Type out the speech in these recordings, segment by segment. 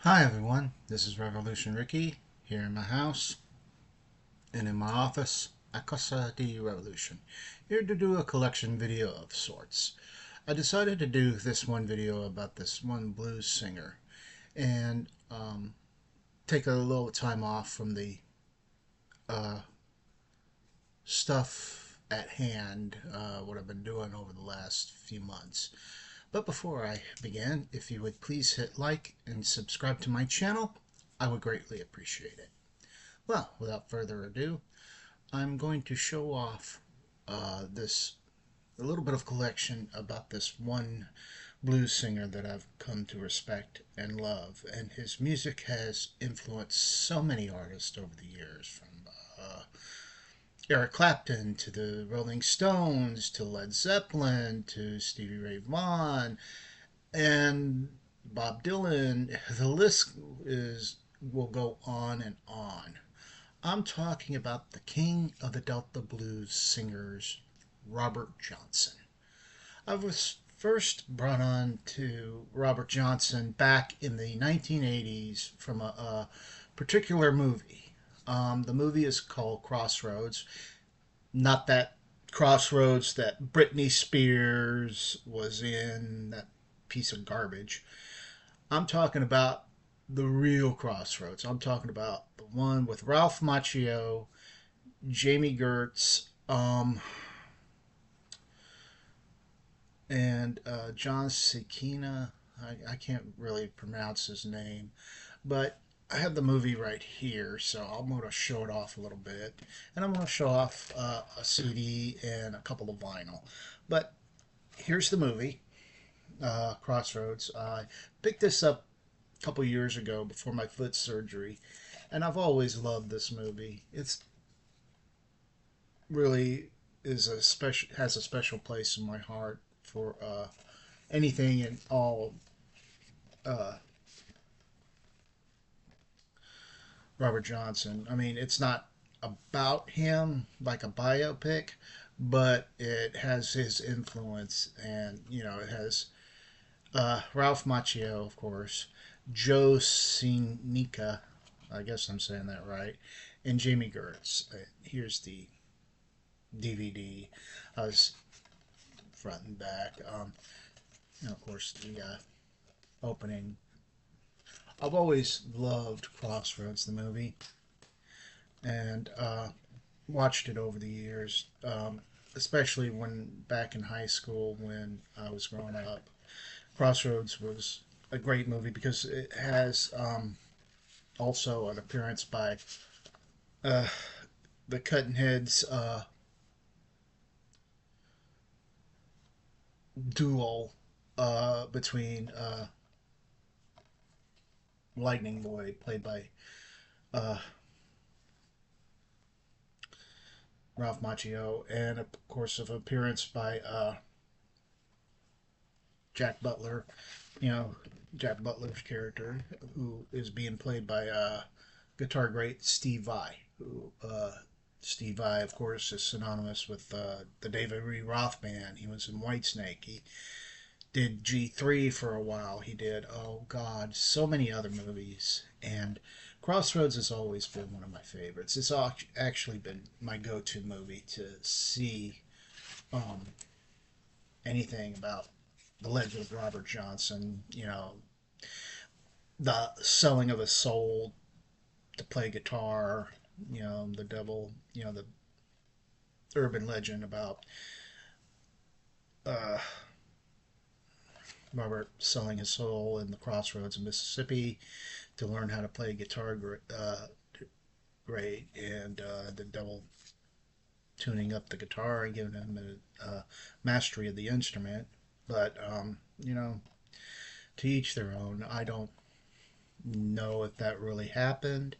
Hi everyone, this is Revolution Ricky here in my house and in my office at Casa di Revolution, here to do a collection video of sorts. I decided to do this one video about this one blues singer and take a little time off from the uh, stuff at hand, what I've been doing over the last few months. But before I begin, if you would please hit like and subscribe to my channel, I would greatly appreciate it. Well, without further ado, I'm going to show off this a little bit of collection about this one blues singer that I've come to respect and love, and his music has influenced so many artists over the years, from Eric Clapton to the Rolling Stones to Led Zeppelin to Stevie Ray Vaughan and Bob Dylan. The list is will go on and on. I'm talking about the king of the Delta blues singers, Robert Johnson. I was first brought on to Robert Johnson back in the 1980s from a particular movie. The movie is called Crossroads. Not that Crossroads that Britney Spears was in, that piece of garbage. I'm talking about the real Crossroads. I'm talking about the one with Ralph Macchio, Jamie Gertz, and John Cicina. I can't really pronounce his name, but I have the movie right here, so I'm going to show it off a little bit. And I'm going to show off a CD and a couple of vinyl. But here's the movie, Crossroads. I picked this up a couple years ago before my foot surgery, and I've always loved this movie. It's really is a special has a special place in my heart for anything and all uh, Robert Johnson. I mean, it's not about him like a biopic, but it has his influence, and it has Ralph Macchio, of course, Joe Sinica, I guess I'm saying that right, and Jamie Gertz. Here's the DVD, as front and back. And of course, the opening. I've always loved Crossroads, the movie, and watched it over the years, especially when back in high school when I was growing up. Crossroads was a great movie because it has also an appearance by uh, the Cutting Heads duel between Lightning Boy, played by uh, Ralph Macchio, and of course, of appearance by Jack Butler. You know, Jack Butler's character, who is being played by guitar great Steve Vai, who Steve Vai, of course, is synonymous with the David Lee Roth band. He was in Whitesnake. He did G3 for a while. He did, oh God, so many other movies. And Crossroads has always been one of my favorites. It's actually been my go-to movie to see um, anything about the legend of Robert Johnson. The selling of his soul to play guitar. The devil. The urban legend about uh, Robert selling his soul in the crossroads of Mississippi to learn how to play guitar great, and the devil tuning up the guitar and giving him a mastery of the instrument. But to each their own. I don't know if that really happened.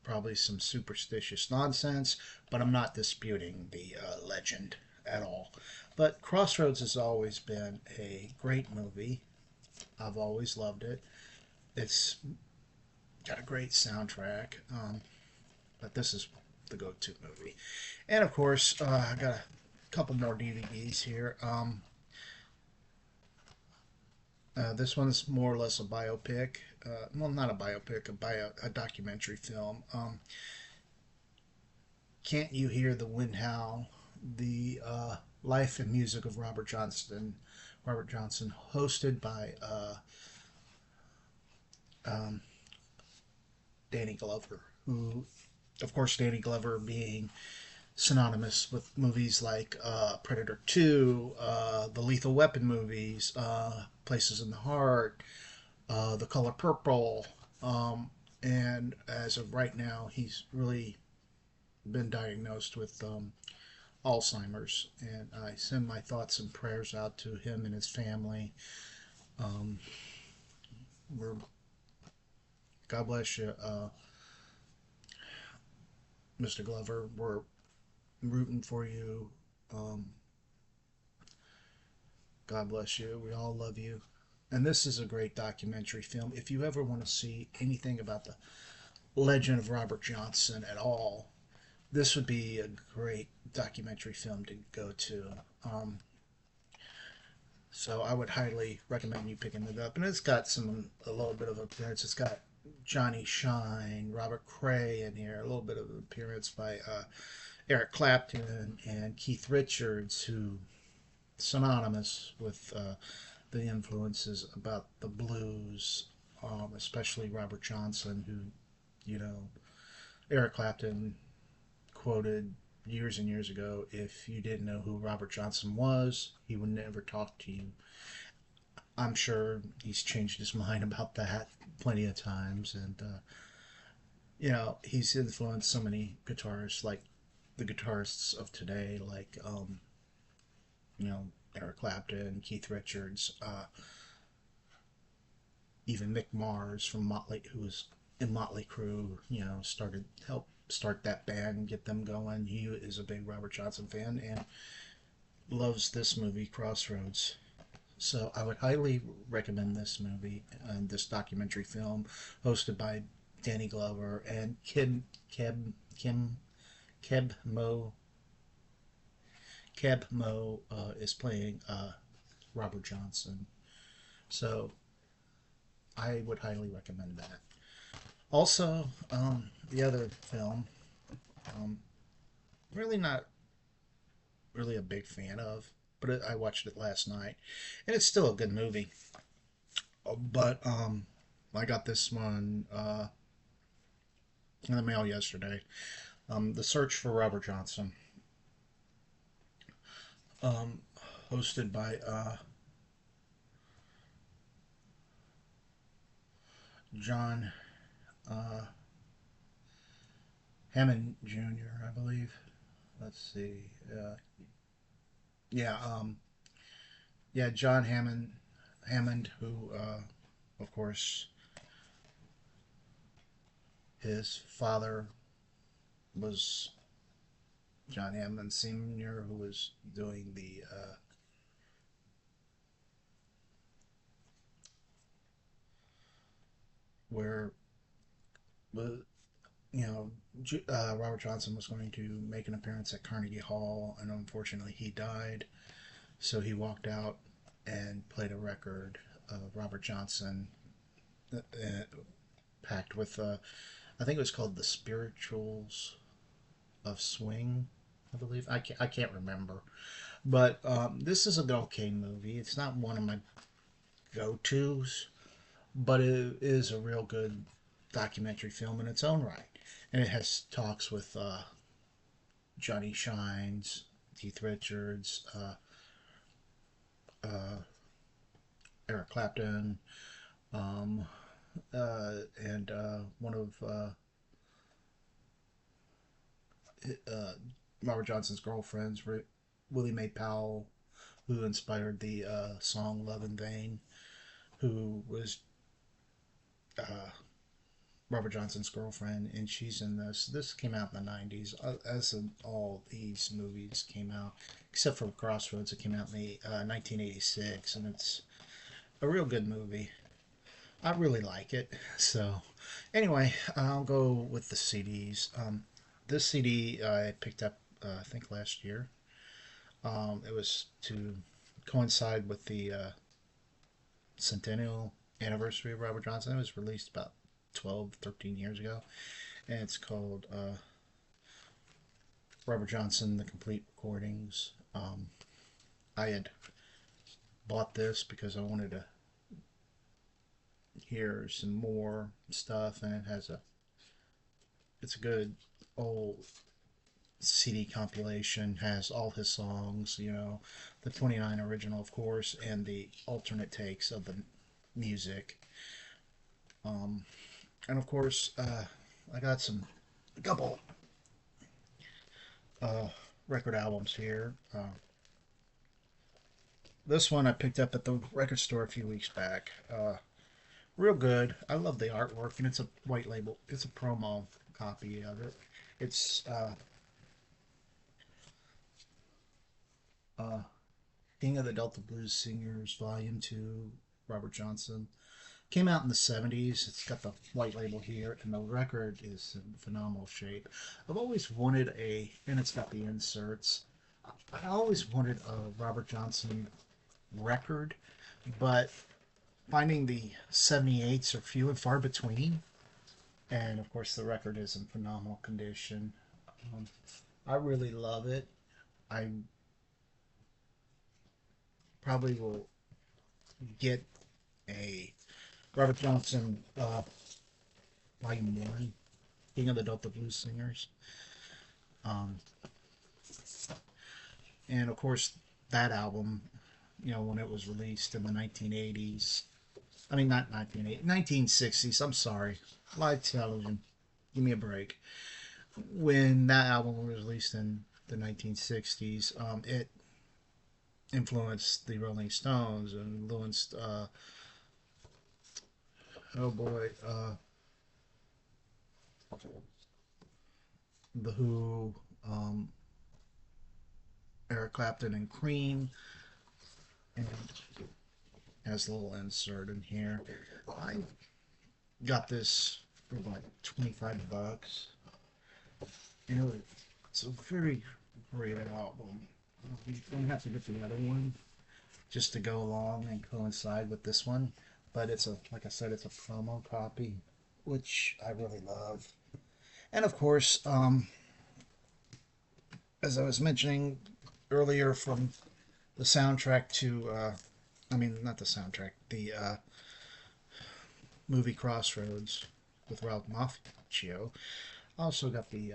Probably some superstitious nonsense, but I'm not disputing the legend at all. But Crossroads has always been a great movie. I've always loved it. It's got a great soundtrack, but this is the go-to movie. And of course, I got a couple more DVDs here. This one's more or less a biopic. Well, not a biopic, a documentary film. Can't You Hear the Wind Howl? The life and music of Robert Johnston. Robert Johnson, hosted by um, Danny Glover, who, of course, Danny Glover being synonymous with movies like Predator 2, the Lethal Weapon movies, Places in the Heart, The Color Purple. And as of right now, he's really been diagnosed with Alzheimer's. And I send my thoughts and prayers out to him and his family. Um, we're, God bless you, Mr. Glover. We're rooting for you. Um, God bless you. We all love you. And this is a great documentary film. If you ever want to see anything about the legend of Robert Johnson at all, this would be a great documentary film to go to. Um, so I would highly recommend you picking it up. And it's got a little bit of appearance. It's got Johnny Shine, Robert Cray in here, a little bit of appearance by Eric Clapton and Keith Richards, who synonymous with the influences about the blues, especially Robert Johnson, who, Eric Clapton quoted years and years ago, if you didn't know who Robert Johnson was, he would never talk to you. I'm sure he's changed his mind about that plenty of times, and he's influenced so many guitarists, like the guitarists of today, like you know Eric Clapton, Keith Richards, even Mick Mars from Motley, who was in Motley Crue, started help start that band and get them going. He is a big Robert Johnson fan and loves this movie, Crossroads. So I would highly recommend this movie and this documentary film, hosted by Danny Glover and Kim Keb Mo. Keb Mo is playing Robert Johnson. So I would highly recommend that. Also, the other film, um, really not really a big fan of, but I watched it last night, and it's still a good movie. But I got this one in the mail yesterday. The Search for Robert Johnson, um, hosted by John uh, Hammond Jr., I believe. Let's see. Yeah, yeah, John Hammond, who, of course, his father was John Hammond Sr., who was doing the where the Robert Johnson was going to make an appearance at Carnegie Hall, and unfortunately he died. So he walked out and played a record of Robert Johnson, uh, packed with, I think it was called The Spirituals of Swing, I believe. I can't remember. But this is an okay movie. It's not one of my go tos, but it is a real good documentary film in its own right. And it has talks with Johnny Shines, Keith Richards, uh, Eric Clapton, um, and one of uh, Robert Johnson's girlfriends, Willie Mae Powell, who inspired the song Love in Vain, who was uh, Robert Johnson's girlfriend, and she's in this. This came out in the 90s, as in all these movies came out, except for Crossroads. It came out in the 1986, and it's a real good movie. I really like it. So, anyway, I'll go with the CDs. This CD I picked up, I think, last year. It was to coincide with the centennial anniversary of Robert Johnson. It was released about 12, 13 years ago, and it's called Robert Johnson: The Complete Recordings. I had bought this because I wanted to hear some more stuff, and it's a good old CD compilation. Has all his songs, the 29 original, of course, and the alternate takes of the music. Um, and of course, I got a couple uh, record albums here. This one I picked up at the record store a few weeks back. Real good. I love the artwork, and it's a white label. It's a promo copy of it. It's uh, King of the Delta Blues Singers, Volume 2, Robert Johnson. Came out in the 70s. It's got the white label here, and the record is in phenomenal shape. I've always wanted and it's got the inserts. I always wanted a Robert Johnson record, but finding the 78s are few and far between. And of course, the record is in phenomenal condition. Um, I really love it. I probably will get a Robert Johnson Volume 1, King of the Delta Blues Singers. Um, and of course, that album, when it was released in the 1980s, I mean, not 1980, 1960s, I'm sorry, live television, give me a break. When that album was released in the 1960s, it influenced the Rolling Stones and influenced, oh boy, The Who, um, Eric Clapton, and Cream, and has a little insert in here. I got this for like 25 bucks. It's a very great album. You don't have to get the other one just to go along and coincide with this one, but like I said, it's a promo copy, which I really love. And of course, as I was mentioning earlier, from the soundtrack to, I mean, not the soundtrack, the movie Crossroads with Ralph Macchio. I also got the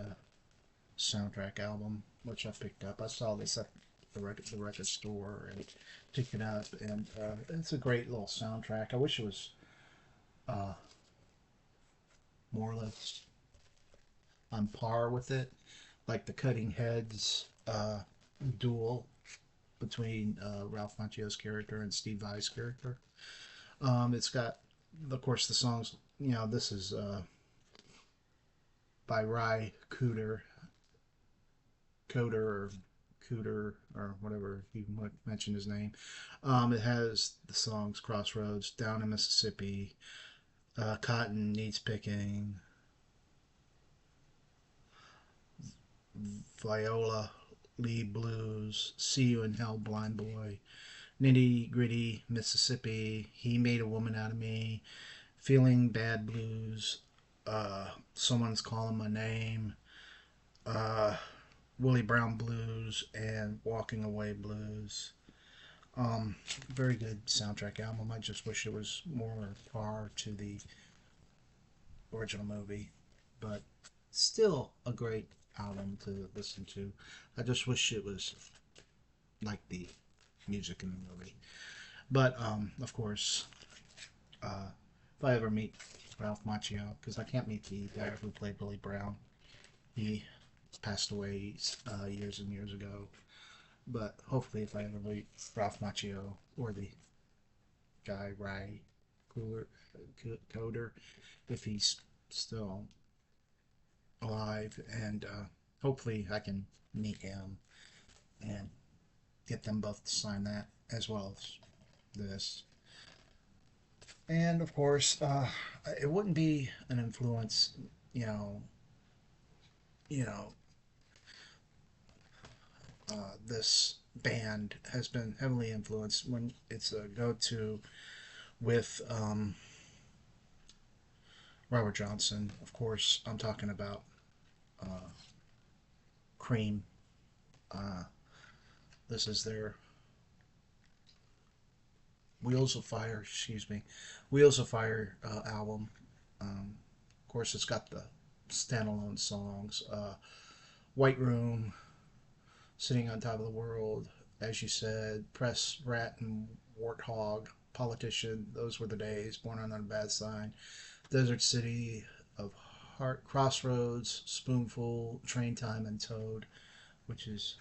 soundtrack album, which I picked up. I saw this at the record store and picked it up, and it's a great little soundtrack. I wish it was uh, more or less on par with it, like the Cutting Heads duel between Ralph Macchio's character and Steve Vai's character. It's got, of course, the songs. This is by Ry Cooder, or Cooter, or whatever you mentioned his name. It has the songs Crossroads, Down in Mississippi, Cotton Needs Picking, Viola Lee Blues, See You in Hell, Blind Boy, Nitty Gritty, Mississippi, He Made a Woman Out of Me, Feeling Bad Blues, Someone's Calling My Name, uh, Willie Brown Blues, and Walking Away Blues. Very good soundtrack album. I just wish it was more par to the original movie, but still a great album to listen to. I just wish it was like the music in the movie. But of course, if I ever meet Ralph Macchio, because I can't meet the guy who played Billy Brown, he passed away years and years ago. But hopefully, if I ever meet Ralph Macchio or the guy Ry Cooder, Coder, if he's still alive, and hopefully I can meet him and get them both to sign that as well as this. And of course, it wouldn't be an influence, you know, you know, this band has been heavily influenced when it's a go-to with Robert Johnson. Of course, I'm talking about Cream. Uh, this is their Wheels of Fire, excuse me, Wheels of Fire album. Of course, it's got the standalone songs, White Room, Sitting on Top of the World, as you said, Press, Rat, and Warthog, Politician, those were the days, Born on a Bad Sign, Desert City of Heart, Crossroads, Spoonful, Train Time, and Toad, which is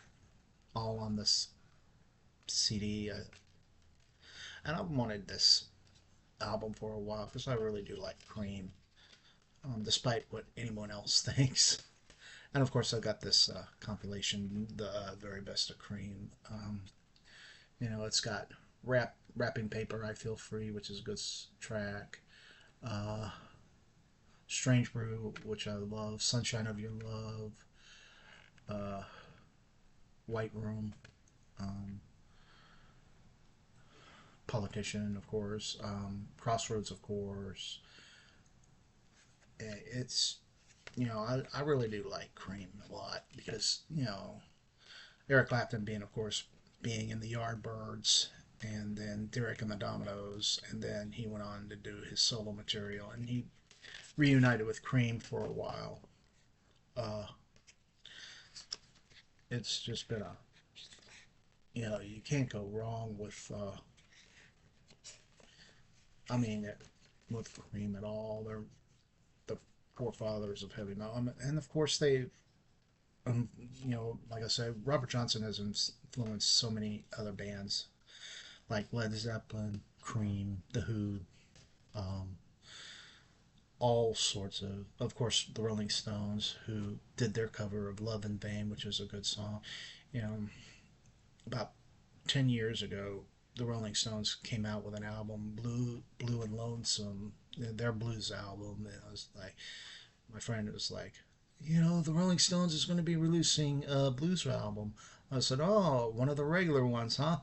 all on this CD. And I've wanted this album for a while because I really do like Cream, despite what anyone else thinks. And of course, I got this compilation, the very best of Cream. It's got Wrapping Paper, I Feel Free, which is a good track. Uh, Strange Brew, which I love. Sunshine of Your Love. Uh, White Room. Um, Politician, of course. Crossroads, of course. It's I really do like Cream a lot because Eric Clapton being, of course, being in the Yardbirds, and then Derek and the Dominoes, and then he went on to do his solo material, and he reunited with Cream for a while. Uh, it's just been you can't go wrong with, I mean, with Cream at all. They're the forefathers of heavy metal, and of course um, like I said, Robert Johnson has influenced so many other bands like Led Zeppelin, Cream, The Who, um, all sorts of course, the Rolling Stones, who did their cover of Love in Vain, which is a good song. You know, about 10 years ago, the Rolling Stones came out with an album, Blue and Lonesome, their blues album. It was like, my friend was like, the Rolling Stones is going to be releasing a blues album. I said, oh, one of the regular ones, huh?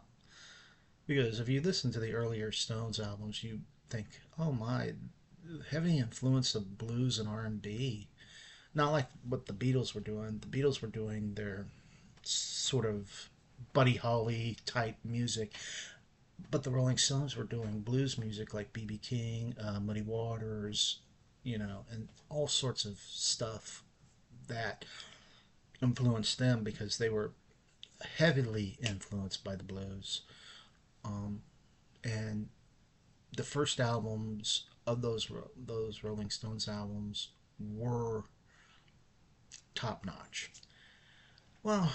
Because if you listen to the earlier Stones albums, you think, oh my, heavy influence of blues and R&B. Not like what the Beatles were doing. The Beatles were doing their sort of Buddy Holly type music, but the Rolling Stones were doing blues music like B.B. King, Muddy Waters, and all sorts of stuff that influenced them because they were heavily influenced by the blues. Um, and the first albums of those Rolling Stones albums were top notch. Well,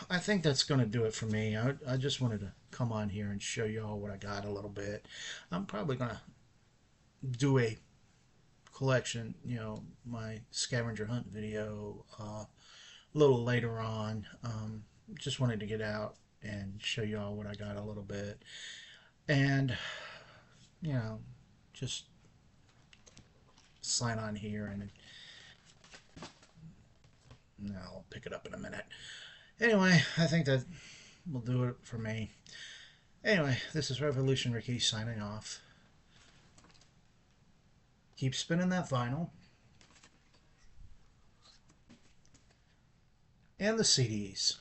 I think that's going to do it for me. I just wanted to come on here and show you all what I got a little bit. I'm probably going to do a collection, my scavenger hunt video a little later on. Just wanted to get out and show you all what I got a little bit. And, you know, just sign on here and I'll pick it up in a minute. Anyway, I think that will do it for me. Anyway, this is Revolution Ricky signing off. Keep spinning that vinyl and the CDs.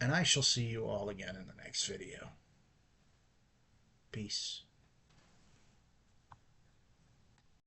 And I shall see you all again in the next video. Peace.